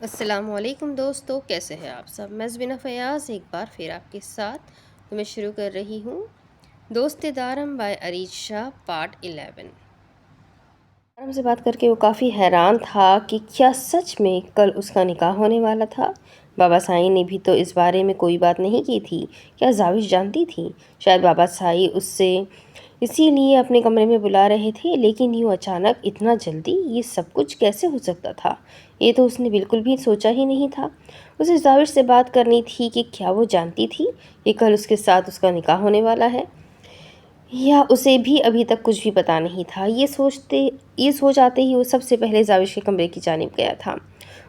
السلام علیکم دوستو، کیسے ہیں آپ سب؟ میں زبینہ فیاض ایک بار پھر آپ کے ساتھ تو میں شروع کر رہی ہوں دوست دارم بائی اریج شاہ پارٹ 11۔ دارم سے بات کر کے وہ کافی حیران تھا کہ کیا سچ میں کل اس کا نکاح ہونے والا تھا۔ بابا سائی نے بھی تو اس بارے میں کوئی بات نہیں کی تھی۔ کیا زاوش جانتی تھی؟ شاید بابا سائی اس سے اسی لیے اپنے کمرے میں بلا رہے تھے، لیکن یوں اچانک اتنا جلدی یہ سب کچھ کیسے ہو سکتا تھا؟ یہ تو اس نے بالکل بھی سوچا ہی نہیں تھا۔ اسے زاوش سے بات کرنی تھی کہ کیا وہ جانتی تھی کہ کل اس کے ساتھ اس کا نکاح ہونے والا ہے، یا اسے بھی ابھی تک کچھ بھی پتہ نہیں تھا۔ یہ سوچ آتے ہی وہ سب سے پہلے زاوش کے کمرے کی جانب گیا تھا۔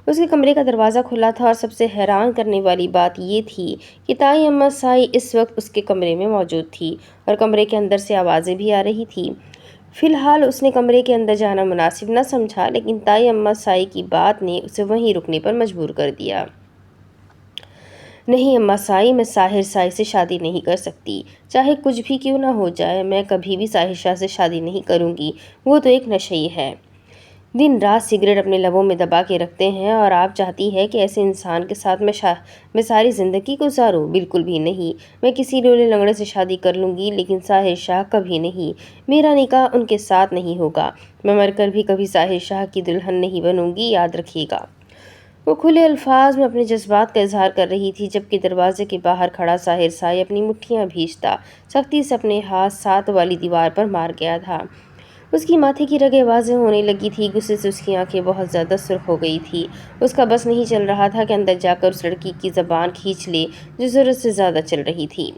اس کے کمرے کا دروازہ کھلا تھا اور سب سے حیران کرنے والی بات یہ تھی کہ تائی اماں سائی اس وقت اس کے کمرے میں موجود تھی اور کمرے کے اندر سے آوازیں بھی آ رہی تھیں۔ فی الحال اس نے کمرے کے اندر جانا مناسب نہ سمجھا، لیکن تائی اماں سائی کی بات نے اسے وہیں رکنے پر مجبور کر دیا۔ نہیں اماں سائی، میں ساحر سائی سے شادی نہیں کر سکتی، چاہے کچھ بھی کیوں نہ ہو جائے۔ میں کبھی بھی ساحر شاہ سے شادی نہیں کروں گی، وہ تو ایک نشئی ہے، دن رات سگریٹ اپنے لبوں میں دبا کے رکھتے ہیں، اور آپ چاہتی ہے کہ ایسے انسان کے ساتھ میں ساری زندگی گزاروں؟ بالکل بھی نہیں۔ میں کسی لولے لنگڑے سے شادی کر لوں گی، لیکن ساحر شاہ کبھی نہیں۔ میرا نکاح ان کے ساتھ نہیں ہوگا۔ میں مر کر بھی کبھی ساحر شاہ کی دلہن نہیں بنوں گی، یاد رکھیے گا۔ وہ کھلے الفاظ میں اپنے جذبات کا اظہار کر رہی تھی، جبکہ دروازے کے باہر کھڑا ساحر سائی اپنی مٹھیاں بھیجتا سختی سے اپنے ہاتھ ساتھ والی دیوار پر مار گیا تھا۔ اس کی ماتھے کی رگیں واضح ہونے لگی تھی، غصے سے اس کی آنکھیں بہت زیادہ سرخ ہو گئی تھی۔ اس کا بس نہیں چل رہا تھا کہ اندر جا کر اس لڑکی کی زبان کھینچ لے جو ضرورت سے زیادہ چل رہی تھی۔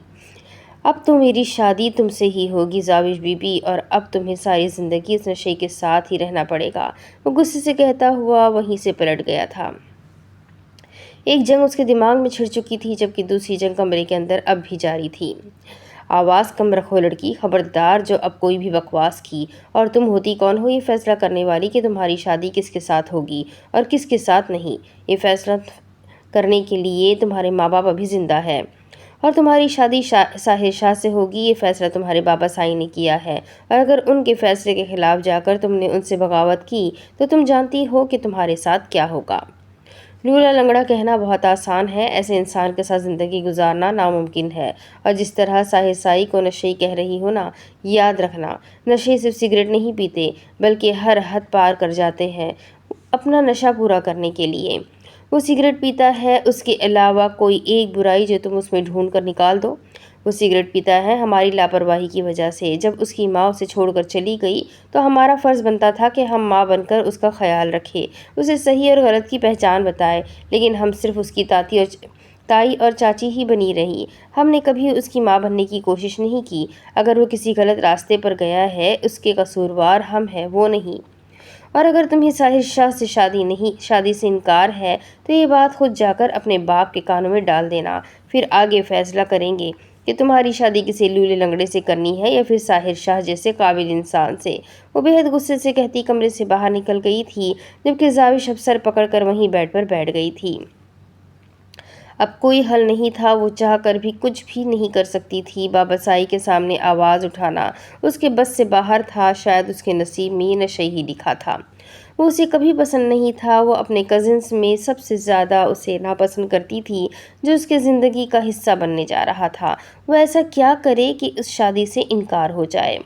اب تو میری شادی تم سے ہی ہوگی زاوش بی بی، اور اب تمہیں ساری زندگی اس نشے کے ساتھ ہی رہنا پڑے گا، وہ غصے سے کہتا ہوا وہیں سے پلٹ گیا تھا۔ ایک جنگ اس کے دماغ میں چھڑ چکی تھی، جبکہ دوسری جنگ کمرے کے اندر اب بھی جاری تھی۔ آواز کم رکھو لڑکی، خبردار جو اب کوئی بھی بکواس کی، اور تم ہوتی کون ہو یہ فیصلہ کرنے والی کہ تمہاری شادی کس کے ساتھ ہوگی اور کس کے ساتھ نہیں؟ یہ فیصلہ کرنے کے لیے تمہارے ماں باپ ابھی زندہ ہے، اور تمہاری شادی ساحر شاہ سے ہوگی، یہ فیصلہ تمہارے بابا سائی نے کیا ہے، اور اگر ان کے فیصلے کے خلاف جا کر تم نے ان سے بغاوت کی تو تم جانتی ہو کہ تمہارے ساتھ کیا ہوگا۔ لولا لنگڑا کہنا بہت آسان ہے، ایسے انسان کے ساتھ زندگی گزارنا ناممکن ہے، اور جس طرح ساحر سائی کو نشئی کہہ رہی ہو نا، یاد رکھنا نشے صرف سگریٹ نہیں پیتے بلکہ ہر حد پار کر جاتے ہیں اپنا نشہ پورا کرنے کے لیے۔ وہ سگریٹ پیتا ہے، اس کے علاوہ کوئی ایک برائی جو تم اس میں ڈھونڈ کر نکال دو؟ وہ سگریٹ پیتا ہے ہماری لاپرواہی کی وجہ سے۔ جب اس کی ماں اسے چھوڑ کر چلی گئی تو ہمارا فرض بنتا تھا کہ ہم ماں بن کر اس کا خیال رکھیں، اسے صحیح اور غلط کی پہچان بتائیں، لیکن ہم صرف اس کی تائی اور چاچی ہی بنی رہیں۔ ہم نے کبھی اس کی ماں بننے کی کوشش نہیں کی۔ اگر وہ کسی غلط راستے پر گیا ہے، اس کے قصوروار ہم ہیں، وہ نہیں۔ اور اگر تمہیں ساحر شاہ سے شادی سے انکار ہے تو یہ بات خود جا کر اپنے باپ کے کانوں میں ڈال دینا، پھر آگے فیصلہ کریں گے کہ تمہاری شادی کسی لولے لنگڑے سے کرنی ہے یا پھر ساحر شاہ جیسے قابل انسان سے۔ وہ بے حد غصے سے کہتی کمرے سے باہر نکل گئی تھی، جبکہ زاوش اب سر پکڑ کر وہیں بیڈ پر بیٹھ گئی تھی۔ اب کوئی حل نہیں تھا، وہ چاہ کر بھی کچھ بھی نہیں کر سکتی تھی۔ بابا سائی کے سامنے آواز اٹھانا اس کے بس سے باہر تھا، شاید اس کے نصیب میں یہ نشئی ہی لکھا تھا۔ وہ اسے کبھی پسند نہیں تھا، وہ اپنے کزنز میں سب سے زیادہ اسے ناپسند کرتی تھی جو اس کے زندگی کا حصہ بننے جا رہا تھا۔ وہ ایسا کیا کرے کہ اس شادی سے انکار ہو جائے؟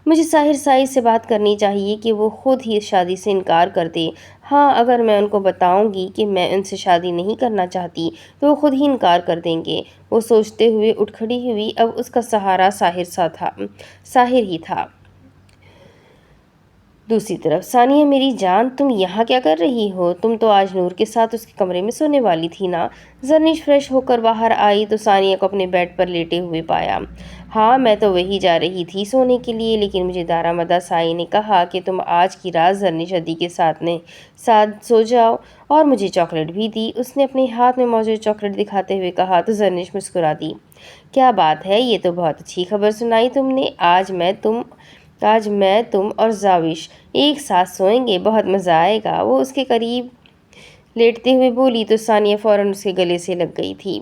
مجھے ساحر سائی سے بات کرنی چاہیے کہ وہ خود ہی اس شادی سے انکار کر دے۔ ہاں، اگر میں ان کو بتاؤں گی کہ میں ان سے شادی نہیں کرنا چاہتی تو وہ خود ہی انکار کر دیں گے، وہ سوچتے ہوئے اٹھ کھڑی ہوئی۔ اب اس کا سہارا ساحر ہی تھا۔ دوسری طرف ثانیہ میری جان، تم یہاں کیا کر رہی ہو؟ تم تو آج نور کے ساتھ اس کے کمرے میں سونے والی تھی نا؟ زرنش فریش ہو کر باہر آئی تو ثانیہ کو اپنے بیڈ پر لیٹے ہوئے پایا۔ ہاں، میں تو وہی جا رہی تھی سونے کے لیے، لیکن مجھے دارامدا سائی نے کہا کہ تم آج کی رات زرنش ادی کے ساتھ سو جاؤ، اور مجھے چاکلیٹ بھی دی۔ اس نے اپنے ہاتھ میں موجود چاکلیٹ دکھاتے ہوئے کہا تو زرنش مسکرا دی۔ کیا بات ہے، یہ تو بہت اچھی خبر سنائی تم نے۔ آج میں تم اور زاوش ایک ساتھ سوئیں گے، بہت مزہ آئے گا۔ وہ اس کے قریب لیٹتے ہوئے بولی تو ثانیہ فوراً اس کے گلے سے لگ گئی تھی۔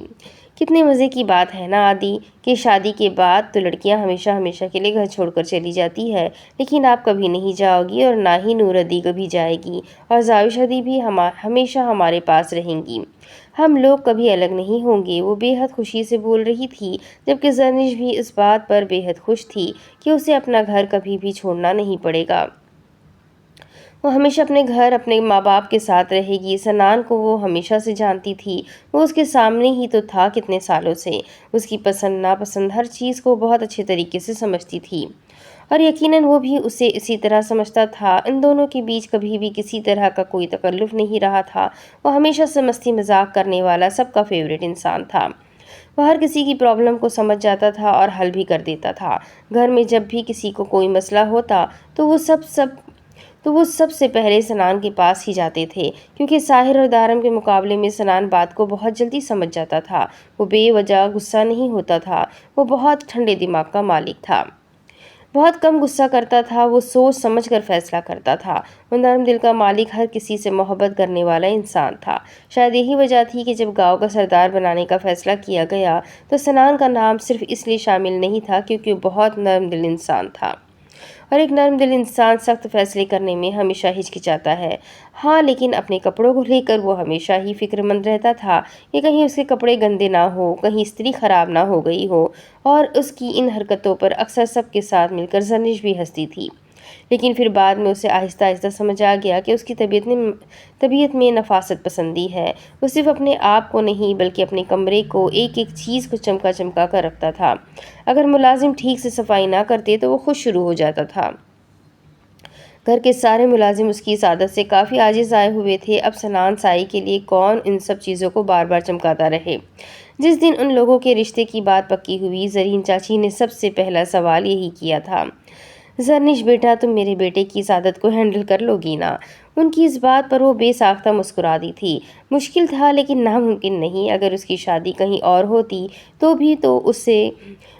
کتنے مزے کی بات ہے نا عادی کہ شادی کے بعد تو لڑکیاں ہمیشہ ہمیشہ کے لیے گھر چھوڑ کر چلی جاتی ہے، لیکن آپ کبھی نہیں جاؤ گی اور نہ ہی نورادی کبھی جائے گی، اور زاوش ہدی بھی ہمیشہ ہمارے پاس رہیں گی۔ ہم لوگ کبھی الگ نہیں ہوں گے۔ وہ بے حد خوشی سے بول رہی تھی، جبکہ زرنش بھی اس بات پر بے حد خوش تھی کہ اسے اپنا گھر کبھی بھی چھوڑنا نہیں پڑے گا۔ وہ ہمیشہ اپنے گھر، اپنے ماں باپ کے ساتھ رہے گی۔ سنان کو وہ ہمیشہ سے جانتی تھی، وہ اس کے سامنے ہی تو تھا کتنے سالوں سے، اس کی پسند ناپسند ہر چیز کو بہت اچھے طریقے سے سمجھتی تھی، اور یقیناً وہ بھی اسے اسی طرح سمجھتا تھا۔ ان دونوں کے بیچ کبھی بھی کسی طرح کا کوئی تکلف نہیں رہا تھا۔ وہ ہمیشہ سے مستی مذاق کرنے والا، سب کا فیورٹ انسان تھا۔ وہ ہر کسی کی پرابلم کو سمجھ جاتا تھا اور حل بھی کر دیتا تھا۔ گھر میں جب بھی کسی کو کوئی مسئلہ ہوتا تو وہ سب سے پہلے سنان کے پاس ہی جاتے تھے، کیونکہ ساحر اور دارم کے مقابلے میں سنان بات کو بہت جلدی سمجھ جاتا تھا۔ وہ بے وجہ غصہ نہیں ہوتا تھا، وہ بہت ٹھنڈے دماغ کا مالک تھا، بہت کم غصہ کرتا تھا، وہ سوچ سمجھ کر فیصلہ کرتا تھا۔ وہ نرم دل کا مالک، ہر کسی سے محبت کرنے والا انسان تھا۔ شاید یہی وجہ تھی کہ جب گاؤں کا سردار بنانے کا فیصلہ کیا گیا تو سنان کا نام صرف اس لیے شامل نہیں تھا کیونکہ وہ بہت نرم دل انسان تھا، اور ایک نرم دل انسان سخت فیصلے کرنے میں ہمیشہ ہچکچاتا ہے۔ ہاں، لیکن اپنے کپڑوں کو لے کر وہ ہمیشہ ہی فکر مند رہتا تھا کہ کہیں اس کے کپڑے گندے نہ ہو، کہیں استری خراب نہ ہو گئی ہو، اور اس کی ان حرکتوں پر اکثر سب کے ساتھ مل کر زرنش بھی ہنستی تھی۔ لیکن پھر بعد میں اسے آہستہ آہستہ سمجھ آ گیا کہ اس کی طبیعت میں نفاست پسندی ہے۔ وہ صرف اپنے آپ کو نہیں بلکہ اپنے کمرے کو، ایک ایک چیز کو چمکا چمکا کر رکھتا تھا۔ اگر ملازم ٹھیک سے صفائی نہ کرتے تو وہ خود شروع ہو جاتا تھا۔ گھر کے سارے ملازم اس کی اس عادت سے کافی عاجز آئے ہوئے تھے۔ اب سنان سائی کے لیے کون ان سب چیزوں کو بار بار چمکاتا رہے۔ جس دن ان لوگوں کے رشتے کی بات پکی ہوئی، زرین چاچی نے سب سے پہلا سوال یہی کیا تھا، زرنش بیٹا، تم میرے بیٹے کی اس عادت کو ہینڈل کر لو گی نا؟ ان کی اس بات پر وہ بے ساختہ مسکرا دی تھی۔ مشکل تھا لیکن ناممکن نہیں۔ اگر اس کی شادی کہیں اور ہوتی تو بھی تو اسے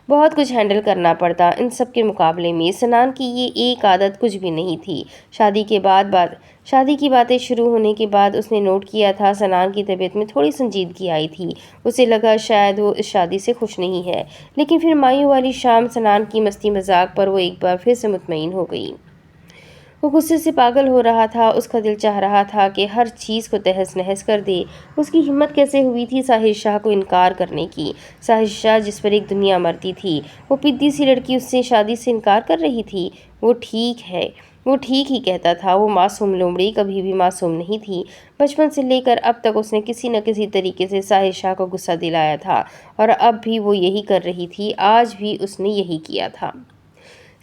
بہت کچھ ہینڈل کرنا پڑتا۔ ان سب کے مقابلے میں سنان کی یہ ایک عادت کچھ بھی نہیں تھی۔ شادی کی باتیں شروع ہونے کے بعد اس نے نوٹ کیا تھا سنان کی طبیعت میں تھوڑی سنجیدگی آئی تھی۔ اسے لگا شاید وہ اس شادی سے خوش نہیں ہے، لیکن پھر مایوں والی شام سنان کی مستی مذاق پر وہ ایک بار پھر سے مطمئن ہو گئی۔ وہ غصے سے پاگل ہو رہا تھا، اس کا دل چاہ رہا تھا کہ ہر چیز کو تہس نہس کر دے۔ اس کی ہمت کیسے ہوئی تھی ساحر شاہ کو انکار کرنے کی؟ ساحر شاہ جس پر ایک دنیا مرتی تھی، وہ پدی سی لڑکی اس سے شادی سے انکار کر رہی تھی۔ وہ ٹھیک ہی کہتا تھا۔ وہ معصوم لومڑی کبھی بھی معصوم نہیں تھی۔ بچپن سے لے کر اب تک اس نے کسی نہ کسی طریقے سے ساحر شاہ کو غصہ دلایا تھا، اور اب بھی وہ یہی کر رہی تھی۔ آج بھی اس نے یہی کیا تھا۔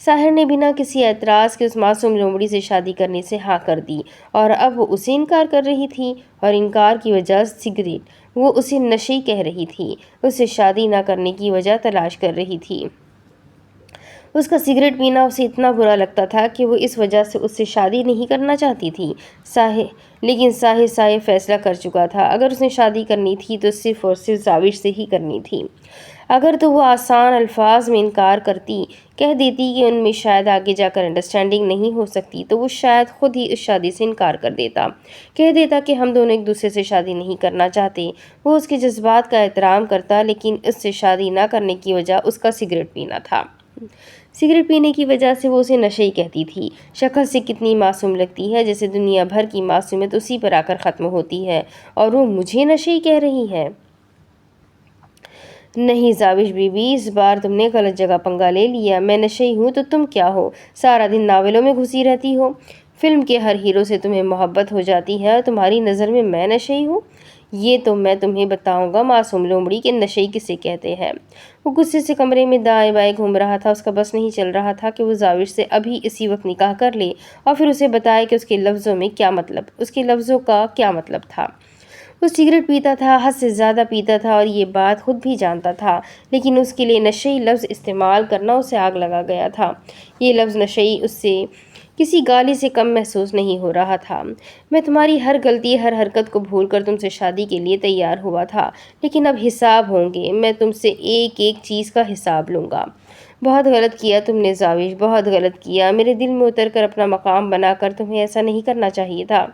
ساحر نے بنا کسی اعتراض کے اس معصوم لومڑی سے شادی کرنے سے ہاں کر دی، اور اب وہ اسے انکار کر رہی تھی، اور انکار کی وجہ سگریٹ۔ وہ اسے نشئی کہہ رہی تھی، اس سے شادی نہ کرنے کی وجہ تلاش کر رہی تھی۔ اس کا سگریٹ پینا اسے اتنا برا لگتا تھا کہ وہ اس وجہ سے اس سے شادی نہیں کرنا چاہتی تھی۔ لیکن ساحر فیصلہ کر چکا تھا، اگر اس نے شادی کرنی تھی تو صرف اور صرف زاوش سے ہی کرنی تھی۔ اگر تو وہ آسان الفاظ میں انکار کرتی، کہہ دیتی کہ ان میں شاید آگے جا کر انڈرسٹینڈنگ نہیں ہو سکتی، تو وہ شاید خود ہی اس شادی سے انکار کر دیتا، کہہ دیتا کہ ہم دونوں ایک دوسرے سے شادی نہیں کرنا چاہتے۔ وہ اس کے جذبات کا احترام کرتا، لیکن اس سے شادی نہ کرنے کی وجہ اس کا سگریٹ پینا تھا۔ سگریٹ پینے کی وجہ سے وہ اسے نشئی کہتی تھی۔ شکل سے کتنی معصوم لگتی ہے، جیسے دنیا بھر کی معصومیت اسی پر آ کر ختم ہوتی ہے، اور وہ مجھے نشئی کہہ رہی ہے۔ نہیں زاوش بی بی، اس بار تم نے غلط جگہ پنگا لے لیا۔ میں نشئی ہوں تو تم کیا ہو؟ سارا دن ناولوں میں گھسی رہتی ہو، فلم کے ہر ہیرو سے تمہیں محبت ہو جاتی ہے، اور تمہاری نظر میں میں نشئی ہوں؟ یہ تو میں تمہیں بتاؤں گا معصوم لومڑی کہ نشئی کسے کہتے ہیں۔ وہ غصے سے کمرے میں دائیں بائیں گھوم رہا تھا۔ اس کا بس نہیں چل رہا تھا کہ وہ زاوش سے ابھی اسی وقت نکاح کر لے اور پھر اسے بتائے کہ اس کے لفظوں کا کیا مطلب تھا۔ وہ سگریٹ پیتا تھا، حد سے زیادہ پیتا تھا، اور یہ بات خود بھی جانتا تھا، لیکن اس کے لیے نشئی لفظ استعمال کرنا اسے آگ لگا گیا تھا۔ یہ لفظ نشئی اس سے کسی گالی سے کم محسوس نہیں ہو رہا تھا۔ میں تمہاری ہر غلطی، ہر حرکت کو بھول کر تم سے شادی کے لیے تیار ہوا تھا، لیکن اب حساب ہوں گے۔ میں تم سے ایک ایک چیز کا حساب لوں گا۔ بہت غلط کیا تم نے زاوش، بہت غلط کیا۔ میرے دل میں اتر کر اپنا مقام بنا کر تمہیں ایسا نہیں کرنا چاہیے تھا۔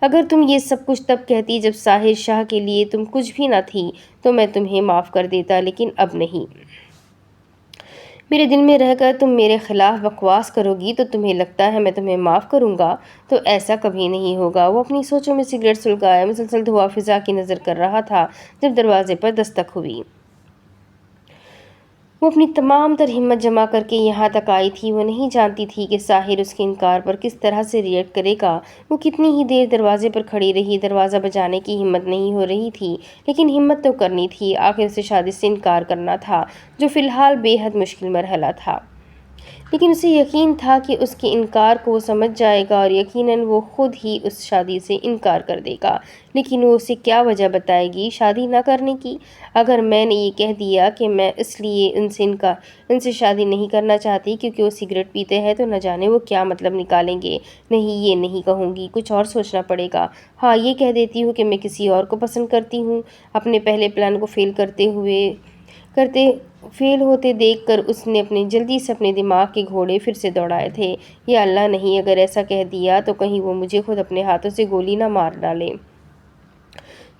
اگر تم یہ سب کچھ تب کہتی جب ساحر شاہ کے لیے تم کچھ بھی نہ تھی تو میں تمہیں معاف کر دیتا، لیکن اب نہیں۔ میرے دل میں رہ کر تم میرے خلاف بکواس کرو گی تو تمہیں لگتا ہے میں تمہیں معاف کروں گا؟ تو ایسا کبھی نہیں ہوگا۔ وہ اپنی سوچوں میں سگریٹ سلگائے مسلسل دھواں فضا کی نظر کر رہا تھا جب دروازے پر دستک ہوئی۔ وہ اپنی تمام تر ہمت جمع کر کے یہاں تک آئی تھی۔ وہ نہیں جانتی تھی کہ ساحر اس کے انکار پر کس طرح سے ریئیکٹ کرے گا۔ وہ کتنی ہی دیر دروازے پر کھڑی رہی، دروازہ بجانے کی ہمت نہیں ہو رہی تھی، لیکن ہمت تو کرنی تھی۔ آخر اسے شادی سے انکار کرنا تھا، جو فی الحال بے حد مشکل مرحلہ تھا، لیکن اسے یقین تھا کہ اس کے انکار کو وہ سمجھ جائے گا اور یقیناً وہ خود ہی اس شادی سے انکار کر دے گا۔ لیکن وہ اسے کیا وجہ بتائے گی شادی نہ کرنے کی؟ اگر میں نے یہ کہہ دیا کہ میں اس لیے ان سے شادی نہیں کرنا چاہتی کیونکہ وہ سگریٹ پیتے ہیں تو نہ جانے وہ کیا مطلب نکالیں گے۔ نہیں، یہ نہیں کہوں گی، کچھ اور سوچنا پڑے گا۔ ہاں، یہ کہہ دیتی ہوں کہ میں کسی اور کو پسند کرتی ہوں۔ اپنے پہلے پلان کو فیل ہوتے دیکھ کر اس نے جلدی سے اپنے دماغ کے گھوڑے پھر سے دوڑائے تھے۔ یا اللہ نہیں، اگر ایسا کہہ دیا تو کہیں وہ مجھے خود اپنے ہاتھوں سے گولی نہ مار ڈالے۔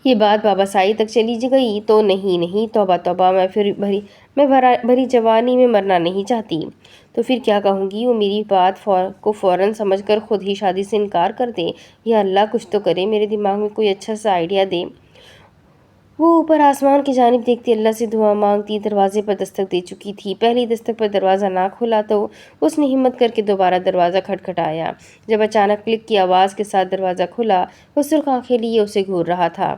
یہ بات بابا سائی تک چلی گئی تو نہیں، توبہ توبہ، میں بھری جوانی میں مرنا نہیں چاہتی۔ تو پھر کیا کہوں گی؟ وہ میری بات کو فوراً سمجھ کر خود ہی شادی سے انکار کر دے۔ یا اللہ، کچھ تو کرے، میرے دماغ میں کوئی اچھا سا آئیڈیا دے۔ وہ اوپر آسمان کی جانب دیکھتی اللہ سے دعا مانگتی دروازے پر دستک دے چکی تھی۔ پہلی دستک پر دروازہ نہ کھلا تو اس نے ہمت کر کے دوبارہ دروازہ کھٹکھٹایا۔ جب اچانک کلک کی آواز کے ساتھ دروازہ کھلا، وہ سرخ آنکھیں لیے اسے گھور رہا تھا۔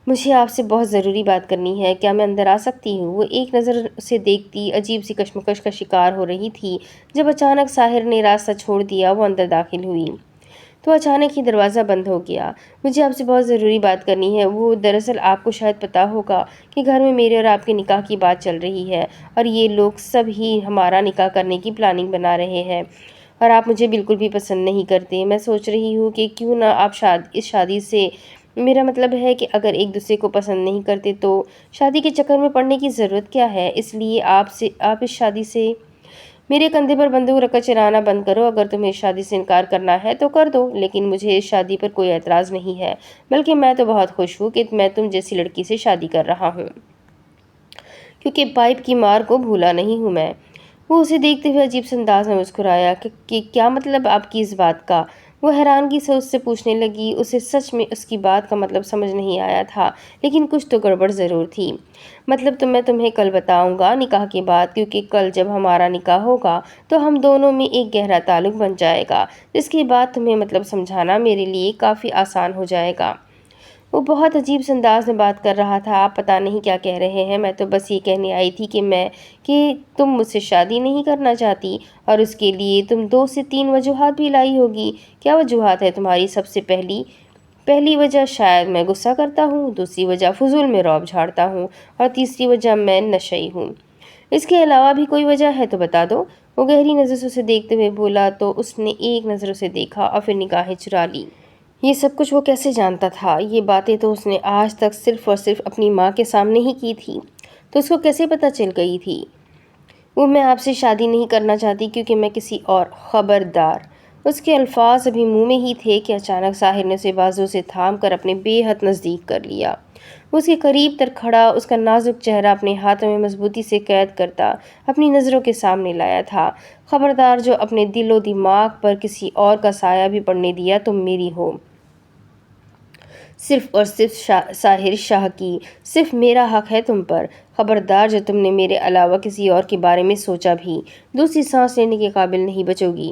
مجھے آپ سے بہت ضروری بات کرنی ہے، کیا میں اندر آ سکتی ہوں؟ وہ ایک نظر اسے دیکھتی عجیب سی کشمکش کا شکار ہو رہی تھی۔ جب اچانک ساحر نے راستہ چھوڑ دیا، وہ اندر داخل ہوئی تو اچانک ہی دروازہ بند ہو گیا۔ مجھے آپ سے بہت ضروری بات کرنی ہے۔ وہ دراصل آپ کو شاید پتہ ہوگا کہ گھر میں میرے اور آپ کے نکاح کی بات چل رہی ہے اور یہ لوگ سب ہی ہمارا نکاح کرنے کی پلاننگ بنا رہے ہیں، اور آپ مجھے بالکل بھی پسند نہیں کرتے۔ میں سوچ رہی ہوں کہ کیوں نہ آپ اس شادی سے، میرا مطلب ہے کہ اگر ایک دوسرے کو پسند نہیں کرتے تو شادی کے چکر میں پڑنے کی ضرورت کیا ہے؟ اس لیے آپ اس شادی سے میرے کندھے پر بندوق رکھ کر چلانا بند کرو۔ اگر تمہیں اس شادی سے انکار کرنا ہے تو کر دو، لیکن مجھے اس شادی پر کوئی اعتراض نہیں ہے، بلکہ میں تو بہت خوش ہوں کہ میں تم جیسی لڑکی سے شادی کر رہا ہوں، کیونکہ پائپ کی مار کو بھولا نہیں ہوں میں۔ وہ اسے دیکھتے ہوئے عجیب سے انداز میں مسکرایا کہ کیا مطلب آپ کی اس بات کا؟ وہ حیرانگی سے اس سے پوچھنے لگی۔ اسے سچ میں اس کی بات کا مطلب سمجھ نہیں آیا تھا، لیکن کچھ تو گڑبڑ ضرور تھی۔ مطلب تو میں تمہیں کل بتاؤں گا، نکاح کے بعد، کیونکہ کل جب ہمارا نکاح ہوگا تو ہم دونوں میں ایک گہرا تعلق بن جائے گا، جس کے بعد تمہیں مطلب سمجھانا میرے لیے کافی آسان ہو جائے گا۔ وہ بہت عجیب سے انداز میں بات کر رہا تھا۔ آپ پتہ نہیں کیا کہہ رہے ہیں، میں تو بس یہ کہنے آئی تھی کہ تم مجھ سے شادی نہیں کرنا چاہتی، اور اس کے لیے تم 2 سے 3 وجوہات بھی لائی ہوگی۔ کیا وجوہات ہے تمہاری؟ سب سے پہلی وجہ شاید میں غصہ کرتا ہوں، دوسری وجہ فضول میں رعب جھاڑتا ہوں، اور تیسری وجہ میں نشئی ہوں۔ اس کے علاوہ بھی کوئی وجہ ہے تو بتا دو۔ وہ گہری نظر سے اسے دیکھتے ہوئے بولا تو اس نے ایک نظر اسے دیکھا اور پھر نگاہیں چرا لی۔ یہ سب کچھ وہ کیسے جانتا تھا؟ یہ باتیں تو اس نے آج تک صرف اور صرف اپنی ماں کے سامنے ہی کی تھی، تو اس کو کیسے پتہ چل گئی تھی؟ میں آپ سے شادی نہیں کرنا چاہتی کیونکہ میں کسی اور، خبردار۔ اس کے الفاظ ابھی منہ میں ہی تھے کہ اچانک ساحر نے اسے بازو سے تھام کر اپنے بے حد نزدیک کر لیا۔ اس کے قریب تر کھڑا، اس کا نازک چہرہ اپنے ہاتھوں میں مضبوطی سے قید کرتا اپنی نظروں کے سامنے لایا تھا۔ خبردار، جو اپنے دل و دماغ پر کسی اور کا سایہ بھی پڑنے دیا تم میری ہو، صرف اور صرف ساحر شاہ کی، صرف میرا حق ہے تم پر۔ خبردار، جو تم نے میرے علاوہ کسی اور کے بارے میں سوچا بھی، دوسری سانس لینے کے قابل نہیں بچو گی۔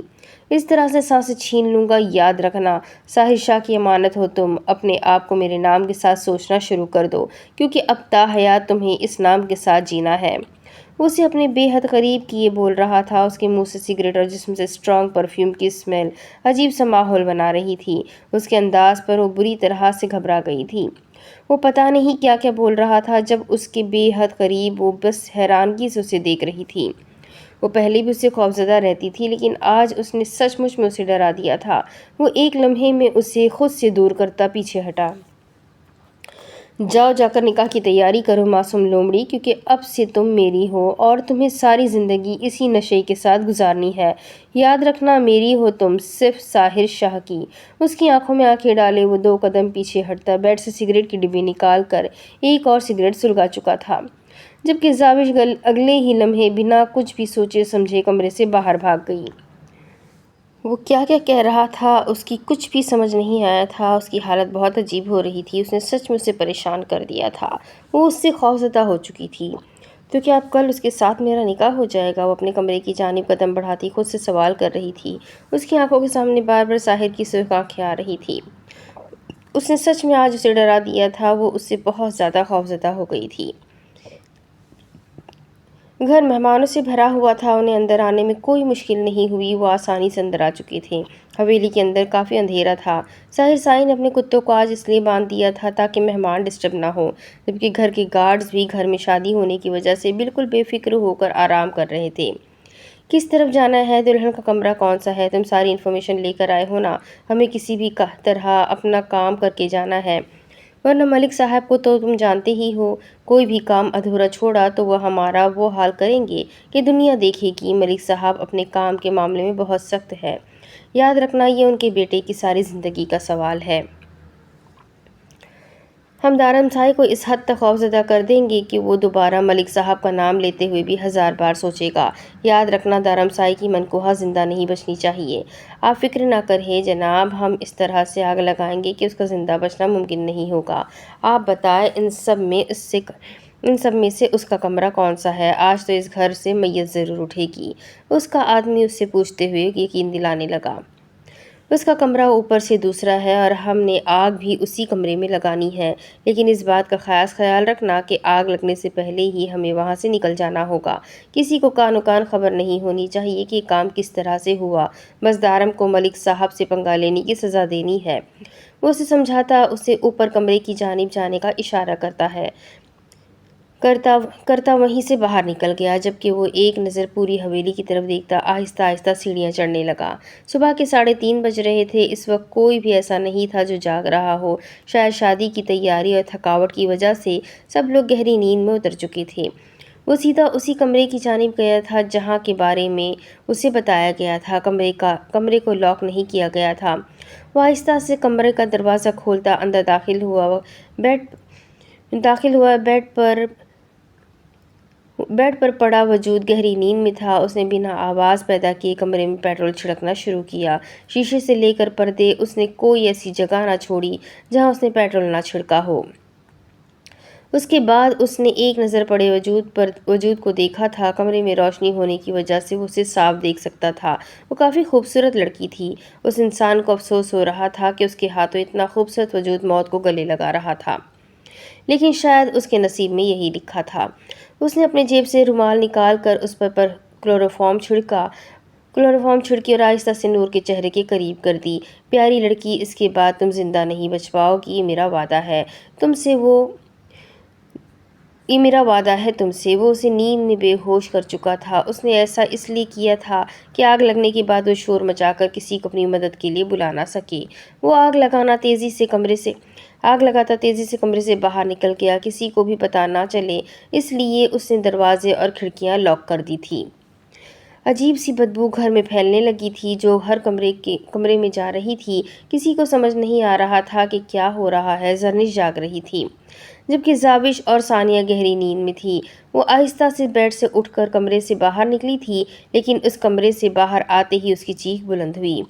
اس طرح سے سانسیں چھین لوں گا، یاد رکھنا۔ ساحر شاہ کی امانت ہو تم۔ اپنے آپ کو میرے نام کے ساتھ سوچنا شروع کر دو، کیونکہ اب تا حیات تمہیں اس نام کے ساتھ جینا ہے۔ وہ اسے اپنے بے حد قریب کیے بول رہا تھا۔ اس کے منہ سے سگریٹ اور جسم سے اسٹرانگ پرفیوم کی اسمیل عجیب سا ماحول بنا رہی تھی۔ اس کے انداز پر وہ بری طرح سے گھبرا گئی تھی۔ وہ پتہ نہیں کیا کیا بول رہا تھا جب اس کے بے حد قریب وہ بس حیرانگی سے اسے دیکھ رہی تھی۔ وہ پہلے بھی اسے خوفزدہ رہتی تھی، لیکن آج اس نے سچ مچ میں اسے ڈرا دیا تھا۔ وہ ایک لمحے میں اسے خود سے دور کرتا پیچھے ہٹا۔ جاؤ جا کر نکاح کی تیاری کرو معصوم لومڑی، کیونکہ اب سے تم میری ہو اور تمہیں ساری زندگی اسی نشے کے ساتھ گزارنی ہے۔ یاد رکھنا میری ہو تم، صرف ساحر شاہ کی۔ اس کی آنکھوں میں آنکھیں ڈالے وہ 2 قدم پیچھے ہٹتا بیڈ سے سگریٹ کی ڈبی نکال کر ایک اور سگریٹ سلگا چکا تھا، جبکہ زاوش اگلے ہی لمحے بنا کچھ بھی سوچے سمجھے کمرے سے باہر بھاگ گئی۔ وہ کیا کیا کہہ رہا تھا اس کی کچھ بھی سمجھ نہیں آیا تھا۔ اس کی حالت بہت عجیب ہو رہی تھی، اس نے سچ میں اسے پریشان کر دیا تھا۔ وہ اس سے خوفزدہ ہو چکی تھی۔ تو کیا اب کل اس کے ساتھ میرا نکاح ہو جائے گا؟ وہ اپنے کمرے کی جانب قدم بڑھاتی خود سے سوال کر رہی تھی۔ اس کی آنکھوں کے سامنے بار بار ساحر کی سرخ آنکھیں آ رہی تھی۔ اس نے سچ میں آج اسے ڈرا دیا تھا، وہ اس سے بہت زیادہ خوفزدہ ہو گئی تھی۔ گھر مہمانوں سے بھرا ہوا تھا، انہیں اندر آنے میں کوئی مشکل نہیں ہوئی، وہ آسانی سے اندر آ چکے تھے۔ حویلی کے اندر کافی اندھیرا تھا۔ ظاہر سائی نے اپنے کتوں کو آج اس لیے باندھ دیا تھا تاکہ مہمان ڈسٹرب نہ ہو، جبکہ گھر کے گارڈز بھی گھر میں شادی ہونے کی وجہ سے بالکل بے فکر ہو کر آرام کر رہے تھے۔ کس طرف جانا ہے؟ دلہن کا کمرہ کون سا ہے؟ تم ساری انفارمیشن لے کر آئے ہو نا؟ ہمیں کسی بھی طرح اپنا کام کر کے جانا ہے، ورنہ ملک صاحب کو تو تم جانتے ہی ہو، کوئی بھی کام ادھورا چھوڑا تو وہ ہمارا وہ حال کریں گے کہ دنیا دیکھے گی۔ ملک صاحب اپنے کام کے معاملے میں بہت سخت ہے، یاد رکھنا یہ ان کے بیٹے کی ساری زندگی کا سوال ہے۔ ہم دارمسائی کو اس حد تک خوفزدہ کر دیں گے کہ وہ دوبارہ ملک صاحب کا نام لیتے ہوئے بھی 1000 بار سوچے گا۔ یاد رکھنا دارمسائی کی منکوحہ زندہ نہیں بچنی چاہیے۔ آپ فکر نہ کریں جناب، ہم اس طرح سے آگ لگائیں گے کہ اس کا زندہ بچنا ممکن نہیں ہوگا۔ آپ بتائیں ان سب میں سے اس کا کمرہ کون سا ہے؟ آج تو اس گھر سے میت ضرور اٹھے گی، اس کا آدمی اس سے پوچھتے ہوئے یقین دلانے لگا۔ اس کا کمرہ اوپر سے دوسرا ہے اور ہم نے آگ بھی اسی کمرے میں لگانی ہے، لیکن اس بات کا خاص خیال رکھنا کہ آگ لگنے سے پہلے ہی ہمیں وہاں سے نکل جانا ہوگا۔ کسی کو کانو کان خبر نہیں ہونی چاہیے کہ کام کس طرح سے ہوا، بس دارم کو ملک صاحب سے پنگا لینے کی سزا دینی ہے۔ وہ اسے سمجھاتا، اسے اوپر کمرے کی جانب جانے کا اشارہ کرتا وہیں سے باہر نکل گیا، جبکہ وہ ایک نظر پوری حویلی کی طرف دیکھتا آہستہ آہستہ سیڑھیاں چڑھنے لگا۔ صبح کے 3:30 بج رہے تھے۔ اس وقت کوئی بھی ایسا نہیں تھا جو جاگ رہا ہو۔ شاید شادی کی تیاری اور تھکاوٹ کی وجہ سے سب لوگ گہری نیند میں اتر چکے تھے۔ وہ سیدھا اسی کمرے کی جانب گیا تھا جہاں کے بارے میں اسے بتایا گیا تھا۔ کمرے کو لاک نہیں کیا گیا تھا۔ وہ آہستہ سے کمرے کا دروازہ کھولتا اندر داخل ہوا۔ بیڈ پر پڑا وجود گہری نیند میں تھا۔ اس نے بنا آواز پیدا کیے کمرے میں پیٹرول چھڑکنا شروع کیا۔ شیشے سے لے کر پردے، اس نے کوئی ایسی جگہ نہ چھوڑی جہاں اس نے پیٹرول نہ چھڑکا ہو۔ اس کے بعد اس نے ایک نظر پڑے وجود کو دیکھا تھا۔ کمرے میں روشنی ہونے کی وجہ سے وہ اسے صاف دیکھ سکتا تھا۔ وہ کافی خوبصورت لڑکی تھی۔ اس انسان کو افسوس ہو رہا تھا کہ اس کے ہاتھوں اتنا خوبصورت وجود موت کو گلے لگا رہا تھا، لیکن شاید اس کے نصیب میں یہی لکھا تھا۔ اس نے اپنے جیب سے رومال نکال کر اس پر کلوروفارم چھڑکی اور آہستہ سے نور کے چہرے کے قریب کر دی۔ پیاری لڑکی، اس کے بعد تم زندہ نہیں بچ پاؤ گی، یہ میرا وعدہ ہے تم سے۔ وہ اسے نیند میں بے ہوش کر چکا تھا۔ اس نے ایسا اس لیے کیا تھا کہ آگ لگنے کے بعد وہ شور مچا کر کسی کو اپنی مدد کے لیے بلا نہ سکے۔ وہ آگ لگاتا تیزی سے کمرے سے باہر نکل گیا، کسی کو بھی پتہ نہ چلے اس لیے اس نے دروازے اور کھڑکیاں لاک کر دی تھی۔ عجیب سی بدبو گھر میں پھیلنے لگی تھی جو ہر کمرے میں جا رہی تھی۔ کسی کو سمجھ نہیں آ رہا تھا کہ کیا ہو رہا ہے۔ زرنش جاگ رہی تھی، جبکہ زاوش اور ثانیہ گہری نیند میں تھی۔ وہ آہستہ سے بیڈ سے اٹھ کر کمرے سے باہر نکلی تھی، لیکن اس کمرے سے باہر آتے ہی اس کی چیخ بلند ہوئی۔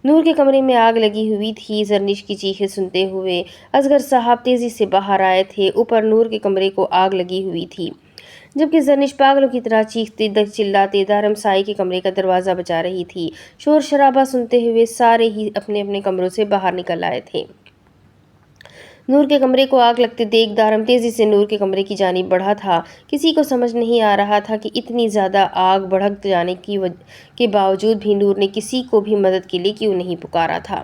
نور کے کمرے میں آگ لگی ہوئی تھی۔ زرنش کی چیخیں سنتے ہوئے اصغر صاحب تیزی سے باہر آئے تھے۔ اوپر نور کے کمرے کو آگ لگی ہوئی تھی، جبکہ زرنش پاگلوں کی طرح چیختے چلاتے دارمسائی کے کمرے کا دروازہ بجا رہی تھی۔ شور شرابہ سنتے ہوئے سارے ہی اپنے اپنے کمروں سے باہر نکل آئے تھے۔ نور کے کمرے کو آگ لگتے دیکھ دارم تیزی سے نور کے کمرے کی جانب بڑھا تھا۔ کسی کو سمجھ نہیں آ رہا تھا کہ اتنی زیادہ آگ بھڑک جانے کے باوجود بھی نور نے کسی کو بھی مدد کے لیے کیوں نہیں پکارا تھا۔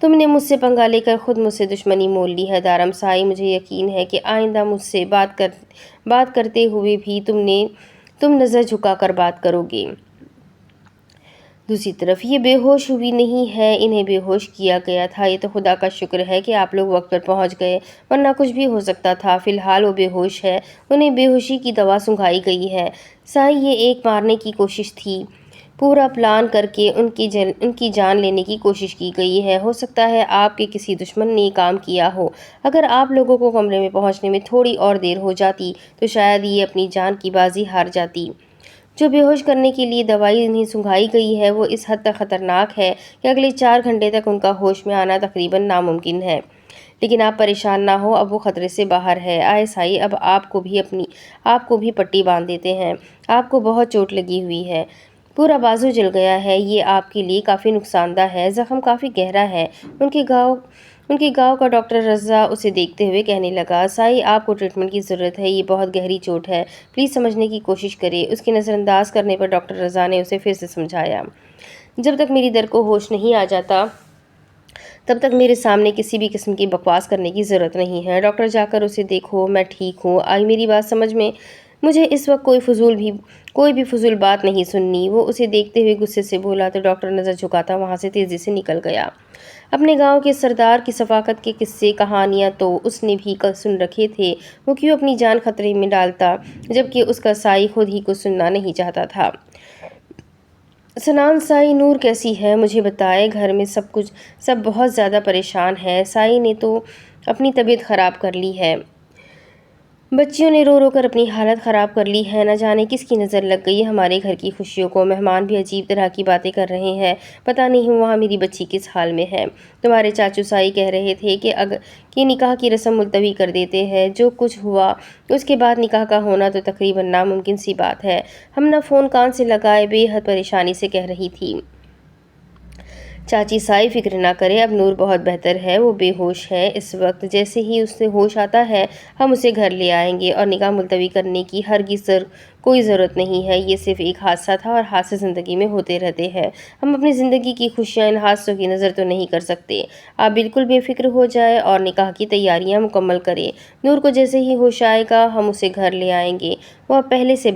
تم نے مجھ سے پنگا لے کر خود مجھ سے دشمنی مول لی ہے دارم سائی۔ مجھے یقین ہے کہ آئندہ مجھ سے بات کرتے ہوئے بھی تم نظر جھکا کر بات کرو گے۔ دوسری طرف یہ بے ہوش ہوئی نہیں ہے، انہیں بے ہوش کیا گیا تھا۔ یہ تو خدا کا شکر ہے کہ آپ لوگ وقت پر پہنچ گئے، ورنہ کچھ بھی ہو سکتا تھا۔ فی الحال وہ بے ہوش ہے، انہیں بے ہوشی کی دوا سنگھائی گئی ہے۔ سائی، یہ ایک مارنے کی کوشش تھی، پورا پلان کر کے ان کی جان لینے کی کوشش کی گئی ہے۔ ہو سکتا ہے آپ کے کسی دشمن نے یہ کام کیا ہو۔ اگر آپ لوگوں کو کمرے میں پہنچنے میں تھوڑی اور دیر ہو جاتی تو شاید یہ اپنی جان کی بازی ہار جاتی۔ جو بے ہوش کرنے کے لیے دوائی انہیں سنگھائی گئی ہے وہ اس حد تک خطرناک ہے کہ اگلے 4 گھنٹے تک ان کا ہوش میں آنا تقریباً ناممکن ہے۔ لیکن آپ پریشان نہ ہو، اب وہ خطرے سے باہر ہے۔ آئے سائی، اب آپ کو بھی پٹی باندھ دیتے ہیں۔ آپ کو بہت چوٹ لگی ہوئی ہے، پورا بازو جل گیا ہے، یہ آپ کے لیے کافی نقصان دہ ہے، زخم کافی گہرا ہے۔ ان کے گاؤں کا ڈاکٹر رضا اسے دیکھتے ہوئے کہنے لگا، سائی، آپ کو ٹریٹمنٹ کی ضرورت ہے، یہ بہت گہری چوٹ ہے، پلیز سمجھنے کی کوشش کریں۔ اس کے نظر انداز کرنے پر ڈاکٹر رضا نے اسے پھر سے سمجھایا، جب تک میری در کو ہوش نہیں آ جاتا تب تک میرے سامنے کسی بھی قسم کی بکواس کرنے کی ضرورت نہیں ہے۔ ڈاکٹر، جا کر اسے دیکھو، میں ٹھیک ہوں۔ آئی میری بات سمجھ میں؟ مجھے اس وقت کوئی بھی فضول بات نہیں سننی۔ وہ اسے دیکھتے ہوئے غصے سے بولا تو ڈاکٹر نظر جھکاتا وہاں سے تیزی سے نکل گیا۔ اپنے گاؤں کے سردار کی ثقافت کے قصے کہانیاں تو اس نے بھی سن رکھے تھے، وہ کیوں اپنی جان خطرے میں ڈالتا جبکہ اس کا سائی خود ہی کو سننا نہیں چاہتا تھا۔ سنان سائی، نور کیسی ہے؟ مجھے بتائے، گھر میں سب بہت زیادہ پریشان ہیں۔ سائی نے تو اپنی طبیعت خراب کر لی ہے، بچیوں نے رو رو کر اپنی حالت خراب کر لی ہے، نہ جانے کس کی نظر لگ گئی ہمارے گھر کی خوشیوں کو۔ مہمان بھی عجیب طرح کی باتیں کر رہے ہیں، پتہ نہیں وہاں میری بچی کس حال میں ہے۔ تمہارے چاچو سائی کہہ رہے تھے کہ نکاح کی رسم ملتوی کر دیتے ہیں، جو کچھ ہوا اس کے بعد نکاح کا ہونا تو تقریباً ناممکن سی بات ہے۔ ہمنا فون کان سے لگائے بے حد پریشانی سے کہہ رہی تھی، چاچی سائی فکر نہ کرے، اب نور بہت بہتر ہے، وہ بے ہوش ہے اس وقت، جیسے ہی اس سے ہوش آتا ہے ہم اسے گھر لے آئیں گے، اور نکاح ملتوی کرنے کی ہرگز کوئی ضرورت نہیں ہے، یہ صرف ایک حادثہ تھا اور حادثے زندگی میں ہوتے رہتے ہیں، ہم اپنی زندگی کی خوشیاں ان حادثوں کی نظر تو نہیں کر سکتے۔ آپ بالکل بے فکر ہو جائیں اور نکاح کی تیاریاں مکمل کریں، نور کو جیسے ہی ہوش آئے گا ہم اسے گھر لے آئیں گے، وہ اب پہلے سے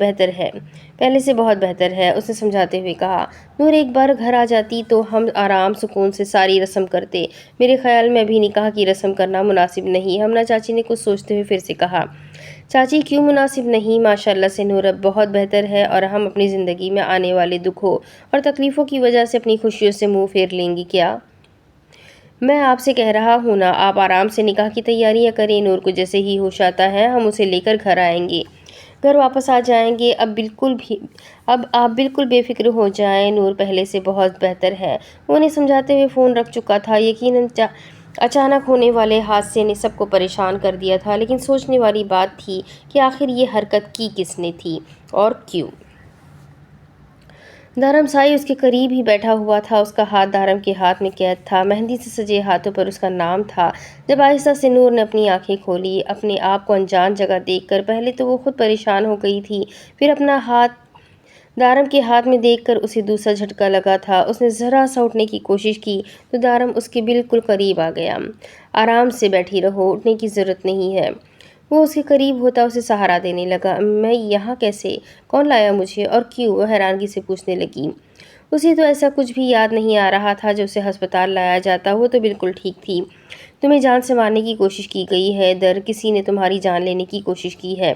بہت بہتر ہے، اس نے سمجھاتے ہوئے کہا۔ نور ایک بار گھر آ جاتی تو ہم آرام سکون سے ساری رسم کرتے، میرے خیال میں ابھی نکاح کی رسم کرنا مناسب نہیں، ہمنا چاچی نے کچھ سوچتے ہوئے پھر سے کہا۔ چاچی، کیوں مناسب نہیں؟ ماشاءاللہ سے نور اب بہت بہتر ہے اور ہم اپنی زندگی میں آنے والے دکھوں اور تکلیفوں کی وجہ سے اپنی خوشیوں سے منہ پھیر لیں گی کیا؟ میں آپ سے کہہ رہا ہوں نا، آپ آرام سے نکاح کی تیاریاں کریں، نور کو جیسے ہی ہوش آتا ہے ہم اسے لے کر گھر آئیں گے، گھر واپس آ جائیں گے، اب آپ بالکل بے فکر ہو جائیں، نور پہلے سے بہت بہتر ہے۔ وہ انہیں سمجھاتے ہوئے فون رکھ چکا تھا۔ یقیناً اچانک ہونے والے حادثے نے سب کو پریشان کر دیا تھا، لیکن سوچنے والی بات تھی کہ آخر یہ حرکت کی کس نے تھی اور کیوں؟ دھرم سائی اس کے قریب ہی بیٹھا ہوا تھا، اس کا ہاتھ دھرم کے ہاتھ میں قید تھا، مہندی سے سجے ہاتھوں پر اس کا نام تھا۔ جب آہستہ سے نور نے اپنی آنکھیں کھولی، اپنے آپ کو انجان جگہ دیکھ کر پہلے تو وہ خود پریشان ہو گئی تھی، پھر اپنا ہاتھ دارم کے ہاتھ میں دیکھ کر اسے دوسرا جھٹکا لگا تھا۔ اس نے ذرا سا اٹھنے کی کوشش کی تو دارم اس کے بالکل قریب آ گیا۔ آرام سے بیٹھی رہو، اٹھنے کی ضرورت نہیں ہے۔ وہ اس کے قریب ہوتا اسے سہارا دینے لگا۔ میں یہاں کیسے؟ کون لایا مجھے اور کیوں؟ وہ حیرانگی سے پوچھنے لگی۔ اسے تو ایسا کچھ بھی یاد نہیں آ رہا تھا جو اسے ہسپتال لایا جاتا، وہ تو بالکل ٹھیک تھی۔ تمہیں جان سے مارنے کی کوشش کی گئی ہے، کسی نے تمہاری جان لینے کی کوشش کی ہے،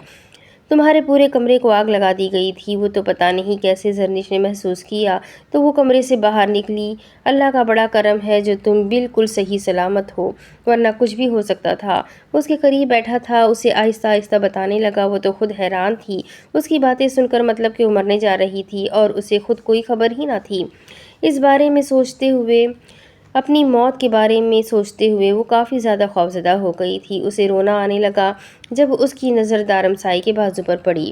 تمہارے پورے کمرے کو آگ لگا دی گئی تھی، وہ تو پتہ نہیں کیسے زرنش نے محسوس کیا تو وہ کمرے سے باہر نکلی، اللہ کا بڑا کرم ہے جو تم بالکل صحیح سلامت ہو، ورنہ کچھ بھی ہو سکتا تھا۔ وہ اس کے قریب بیٹھا تھا، اسے آہستہ آہستہ بتانے لگا، وہ تو خود حیران تھی، اس کی باتیں سن کر مطلب کہ وہ مرنے جا رہی تھی اور اسے خود کوئی خبر ہی نہ تھی۔ اس بارے میں سوچتے ہوئے، اپنی موت کے بارے میں سوچتے ہوئے وہ کافی زیادہ خوفزدہ ہو گئی تھی، اسے رونا آنے لگا جب اس کی نظر دارم سائی کے بازو پر پڑی۔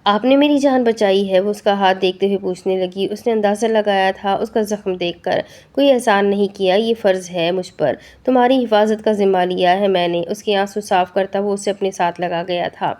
آپ نے میری جان بچائی ہے، وہ اس کا ہاتھ دیکھتے ہوئے پوچھنے لگی۔ اس نے اندازہ لگایا تھا اس کا زخم دیکھ کر، کوئی احسان نہیں کیا، یہ فرض ہے مجھ پر، تمہاری حفاظت کا ذمہ لیا ہے میں نے۔ اس کے آنسو صاف کرتا وہ اسے اپنے ساتھ لگا گیا تھا۔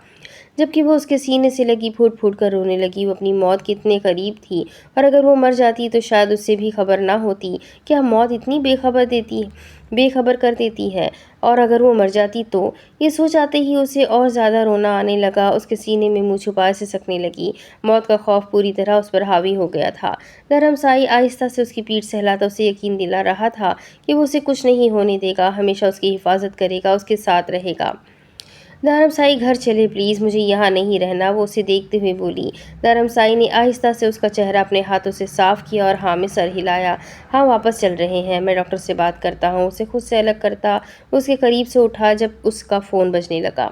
جبکہ وہ اس کے سینے سے لگی پھوٹ پھوٹ کر رونے لگی۔ وہ اپنی موت کے اتنے قریب تھی، اور اگر وہ مر جاتی تو شاید اس سے بھی خبر نہ ہوتی۔ کیا موت اتنی بے خبر کر دیتی ہے؟ اور اگر وہ مر جاتی تو؟ یہ سوچ آتے ہی اسے اور زیادہ رونا آنے لگا۔ اس کے سینے میں منہ چھپائے سسکنے لگی۔ موت کا خوف پوری طرح اس پر حاوی ہو گیا تھا۔ دھرم سائی آہستہ سے اس کی پیٹھ سہلاتا اسے یقین دلا رہا تھا کہ وہ اسے کچھ نہیں ہونے دے گا، ہمیشہ اس کی حفاظت کرے گا، اس کے ساتھ رہے گا۔ دھرم سائی گھر چلے پلیز، مجھے یہاں نہیں رہنا، وہ اسے دیکھتے ہوئے بولی۔ دھرم سائی نے آہستہ سے اس کا چہرہ اپنے ہاتھوں سے صاف کیا اور ہاں میں سر ہلایا۔ ہاں واپس چل رہے ہیں، میں ڈاکٹر سے بات کرتا ہوں، اسے خود سے الگ کرتا۔ اس کے قریب سے اٹھا جب اس کا فون بجنے لگا۔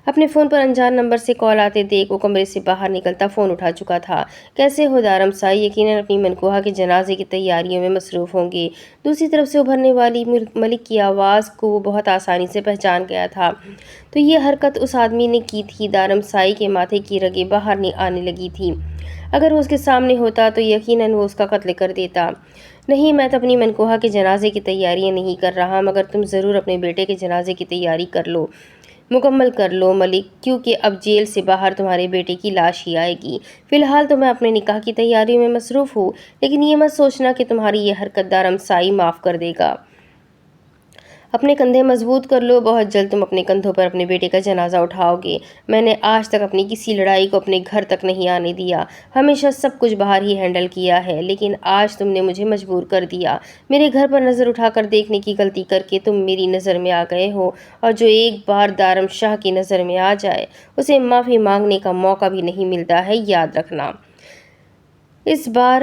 اپنے فون پر انجان نمبر سے کال آتے دیکھ وہ کمرے سے باہر نکلتا فون اٹھا چکا تھا۔ کیسے ہو دھرم سائی؟ یقیناً اپنی منکوہا کے جنازے کی تیاریوں میں مصروف ہوں گے۔ دوسری طرف سے ابھرنے والی ملک کی آواز کو وہ بہت آسانی سے پہچان گیا تھا۔ تو یہ حرکت اس آدمی نے کی تھی۔ دھرم سائی کے ماتھے کی رگیں باہر آنے لگی تھیں۔ اگر وہ اس کے سامنے ہوتا تو یقیناً وہ اس کا قتل کر دیتا۔ نہیں، میں تو اپنی منکوہا کے جنازے کی تیاریاں نہیں کر رہا، مگر تم ضرور اپنے بیٹے کے جنازے کی تیاری مکمل کر لو ملک، کیونکہ اب جیل سے باہر تمہارے بیٹے کی لاش ہی آئے گی۔ فی الحال تو میں اپنے نکاح کی تیاریوں میں مصروف ہوں، لیکن یہ مت سوچنا کہ تمہاری یہ حرکت دھرم سائی معاف کر دے گا۔ اپنے کندھے مضبوط کر لو، بہت جلد تم اپنے کندھوں پر اپنے بیٹے کا جنازہ اٹھاؤ گے۔ میں نے آج تک اپنی کسی لڑائی کو اپنے گھر تک نہیں آنے دیا، ہمیشہ سب کچھ باہر ہی ہینڈل کیا ہے، لیکن آج تم نے مجھے مجبور کر دیا۔ میرے گھر پر نظر اٹھا کر دیکھنے کی غلطی کر کے تم میری نظر میں آ گئے ہو، اور جو ایک بار دھرم شاہ کی نظر میں آ جائے اسے معافی مانگنے کا موقع بھی نہیں ملتا ہے، یاد رکھنا۔ اس بار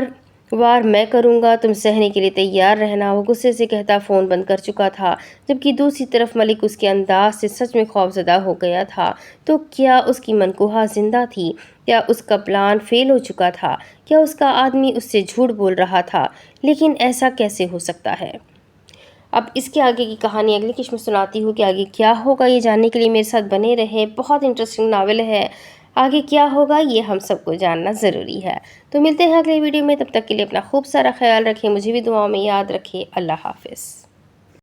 وار میں کروں گا، تم سہنے کے لیے تیار رہنا۔ وہ غصے سے کہتا فون بند کر چکا تھا، جبکہ دوسری طرف ملک اس کے انداز سے سچ میں خوفزدہ ہو گیا تھا۔ تو کیا اس کی منکوہا زندہ تھی؟ کیا اس کا پلان فیل ہو چکا تھا؟ کیا اس کا آدمی اس سے جھوٹ بول رہا تھا؟ لیکن ایسا کیسے ہو سکتا ہے؟ اب اس کے آگے کی کہانی اگلی قسط میں سناتی ہوں کہ آگے کیا ہوگا۔ یہ جاننے کے لیے میرے ساتھ بنے رہے، بہت انٹرسٹنگ ناول ہے، آگے کیا ہوگا یہ ہم سب کو جاننا ضروری ہے۔ تو ملتے ہیں اگلے ویڈیو میں، تب تک کے لیے اپنا خوب سارا خیال رکھیں، مجھے بھی دعاؤں میں یاد رکھیں۔ اللہ حافظ۔